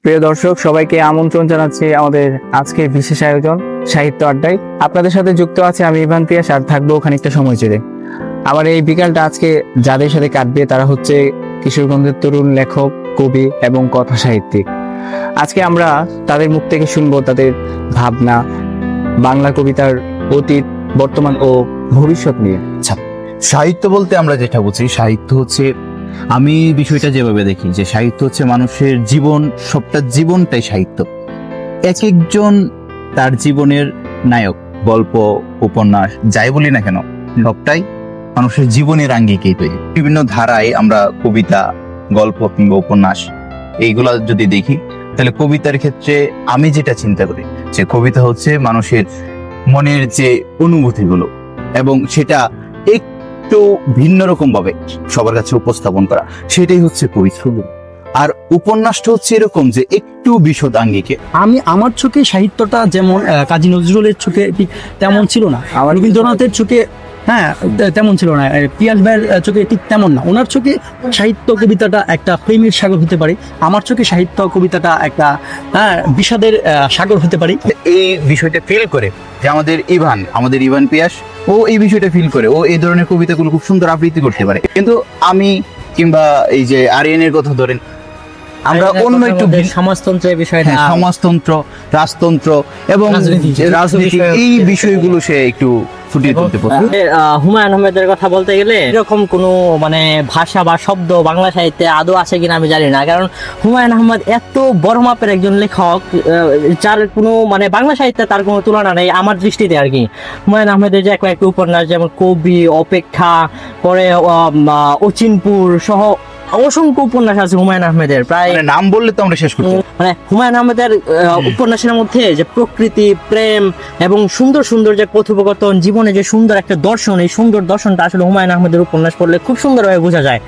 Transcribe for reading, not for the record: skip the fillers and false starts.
প্রিয় দর্শক, সবাইকে আমন্ত্রণ জানাচ্ছি আমাদের আজকের বিশেষ আয়োজন সাহিত্য আড্ডায়। আপনাদের সাথে যুক্ত আছে আমি ইভান পিয়াস, আর থাকবো খানিকটা সময় জুড়ে। আমার এই বিকালটা আজকে যাদের সাথে কাটবে তারা হচ্ছে কিশোরগঞ্জের তরুণ লেখক, কবি এবং কথা সাহিত্যিক। আজকে আমরা তাদের মুখ থেকে শুনবো তাদের ভাবনা বাংলা কবিতার অতীত, বর্তমান ও ভবিষ্যৎ নিয়ে। সাহিত্য বলতে আমরা যেটা বুঝি, সাহিত্য হচ্ছে, আমি বিষয়টা যেভাবে দেখি যে সাহিত্য হচ্ছে মানুষের জীবন, সবটা জীবনটাই সাহিত্য। এক একজন তার জীবনের নায়ক, গল্প, উপন্যাস যাই বলি না কেন, সবটাই মানুষের জীবনের আঙ্গিকেই তৈরি। বিভিন্ন ধারায় আমরা কবিতা, গল্প কিংবা উপন্যাস এইগুলা যদি দেখি, তাহলে কবিতার ক্ষেত্রে আমি যেটা চিন্তা করি যে কবিতা হচ্ছে মানুষের মনের যে অনুভূতিগুলো, এবং সেটা একটু ভিন্ন রকম ভাবে সবার কাছে উপস্থাপন করা, সেটাই হচ্ছে কবিতা। আর উপন্যাসটা হচ্ছে এরকম যে একটু বিশদ আঙ্গিকে। আমার চোখে সাহিত্যটা যেমন কাজী নজরুলের চোখে ঠিক তেমন ছিল না, রবীন্দ্রনাথের চোখে তেমন ছিল না, পিয়াস ভাইয়ের চোখে ঠিক তেমন না। ওনার চোখে সাহিত্য কবিতাটা একটা প্রেমের সাগর হতে পারে, আমার চোখে সাহিত্য কবিতাটা একটা বিষাদের সাগর হতে পারে। এই বিষয়টা ফিল করে যে আমাদের ইভান পিয়াস, ও এই বিষয়টা ফিল করে, ও এই ধরনের কবিতাগুলো খুব সুন্দর আবৃত্তি করতে পারে। কিন্তু আমি কিংবা এই যে আরিয়ানের কথা ধরেন, আমরা অন্য একটু সমাজতন্ত্রের বিষয়টা, সমাজতন্ত্র, রাজতন্ত্র এবং রাজনীতি, এই বিষয়গুলো সে একটু ফুটিয়ে তুলতে পারে। হুমায়ুন আহমেদের কথা বলতে গেলে এরকম কোনো ভাষা বা শব্দ বাংলা সাহিত্যে আদৌ আছে কিনা আমি জানি না, কারণ হুমায়ুন আহমেদ এত বড় মাপের একজন লেখক, যার কোনো বাংলা সাহিত্যে তার কোনো তুলনা নেই আমার দৃষ্টিতে আর কি। হুমায়ুন আহমেদের যে কয়েকটি উপন্যাস, যেমন কবি, অপেক্ষা, পরে অচিনপুর সহ অসংখ্য উপন্যাস আছে হুমায়ুন আহমেদের, প্রায় নাম বললে তো আমরা শেষ করতে। হুমায়ুন আহমেদের উপন্যাসের মধ্যে যে প্রকৃতি, প্রেম এবং সুন্দর সুন্দর যে কথোপকথন, জীবনে যে সুন্দর একটা দর্শন, এই সুন্দর দর্শনটা আসলে হুমায়ুন আহমেদের উপন্যাস পড়লে খুব সুন্দরভাবে বোঝা যায়।